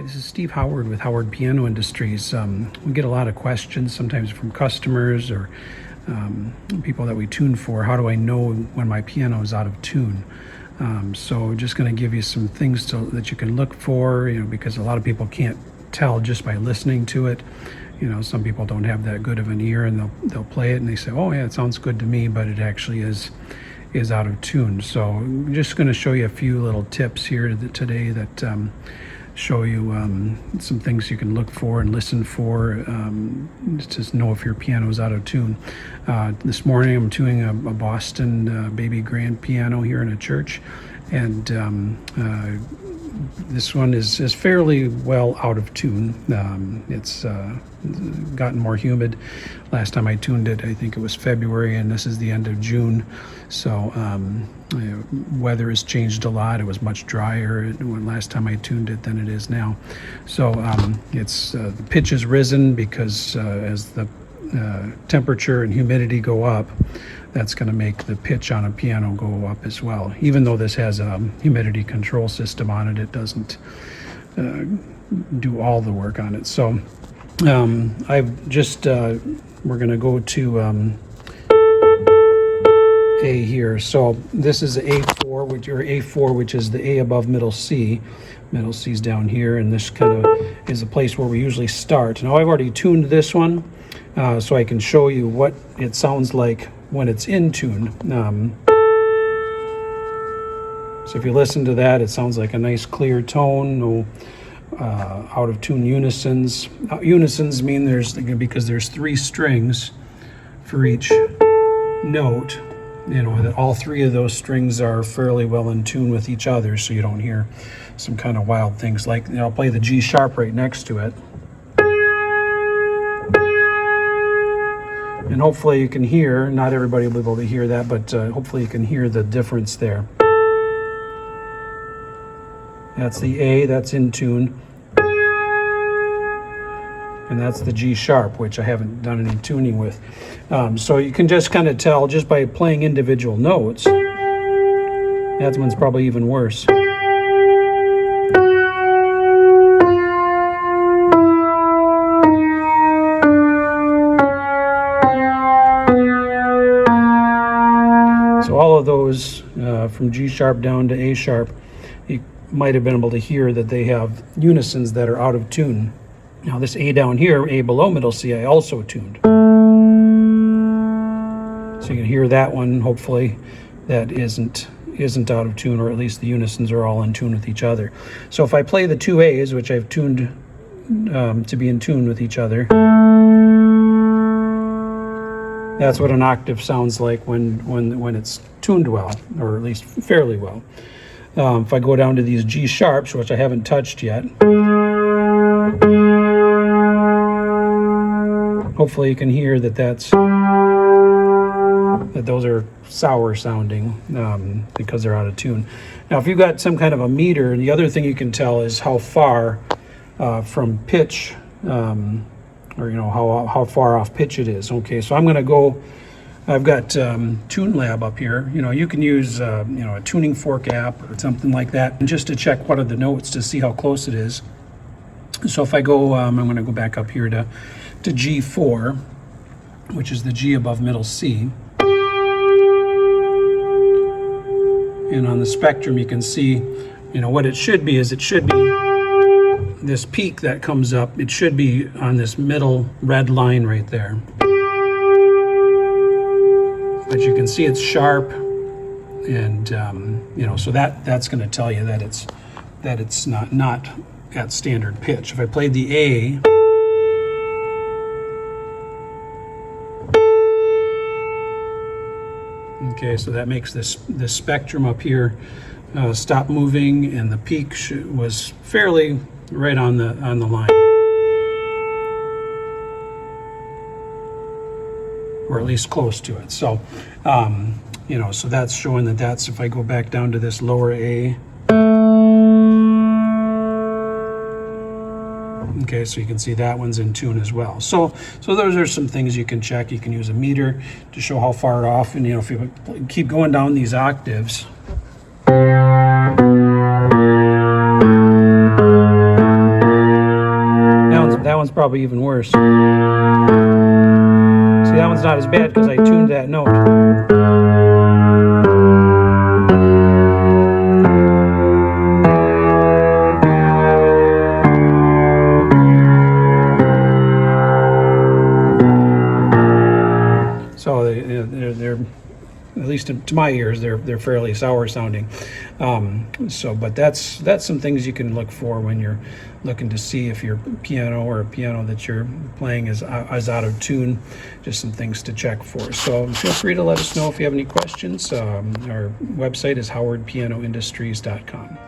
This is Steve Howard with Howard Piano Industries. We get a lot of questions sometimes from customers or people that we tune for. How do I know when my piano is out of tune? So just going to give you some things that you can look for, because a lot of people can't tell just by listening to it. Some people don't have that good of an ear, and they'll play it and they say, oh yeah, it sounds good to me, but it actually is out of tune. So I'm just going to show you a few little tips here today that show you some things you can look for and listen for to know if your piano is out of tune. This morning I'm tuning a Boston baby grand piano here in a church, and this one is fairly well out of tune. It's gotten more humid. Last time I tuned it, I think it was February, and this is the end of June. So weather has changed a lot. It was much drier when last time I tuned it than it is now. So it's the pitch has risen because as the temperature and humidity go up, that's going to make the pitch on a piano go up as well. Even though this has a humidity control system on it, it doesn't do all the work on it. So I've just we're going to go to A here. So this is A4, which is the A above middle C. Middle C's down here, and this kind of is a place where we usually start. Now I've already tuned this one, so I can show you what it sounds like when it's in tune. So if you listen to that, it sounds like a nice clear tone, no out of tune unisons. Unisons mean because there's 3 strings for each note, that all 3 of those strings are fairly well in tune with each other, so you don't hear some kind of wild things. Like, I'll play the G sharp right next to it. And hopefully you can hear, not everybody will be able to hear that, but hopefully you can hear the difference there. That's the A, that's in tune. And that's the G sharp, which I haven't done any tuning with. So you can just kind of tell just by playing individual notes. That one's probably even worse. So all of those from G sharp down to A sharp, you might have been able to hear that they have unisons that are out of tune. Now this A down here, A below middle C, I also tuned. So you can hear that one, hopefully, that isn't out of tune, or at least the unisons are all in tune with each other. So if I play the 2 A's, which I've tuned to be in tune with each other, that's what an octave sounds like when it's tuned well, or at least fairly well. If I go down to these G sharps, which I haven't touched yet, hopefully you can hear that those are sour sounding because they're out of tune. Now if you've got some kind of a meter, the other thing you can tell is how far from pitch, or how far off pitch it is. Okay, so I'm going to go, I've got Tune Lab up here. You can use a tuning fork app or something like that, and just to check what are the notes to see how close it is. So if I go, I'm going to go back up here to G4, which is the G above middle C. And on the spectrum you can see, what it should be is this peak that comes up, it should be on this middle red line right there. But you can see it's sharp, and so that's going to tell you that it's not at standard pitch. If I played the A, okay, so that makes this spectrum up here stop moving, and the peak was fairly right on the line, or at least close to it. So so that's showing that's, if I go back down to this lower A, okay, so you can see that one's in tune as well. So those are some things you can check. You can use a meter to show how far off, and if you keep going down these octaves, one's probably even worse. See, that one's not as bad because I tuned that note. So they're at least to my ears, they're fairly sour sounding. But that's some things you can look for when you're looking to see if your piano or a piano that you're playing is out of tune. Just some things to check for. So feel free to let us know if you have any questions. Our website is howardpianoindustries.com.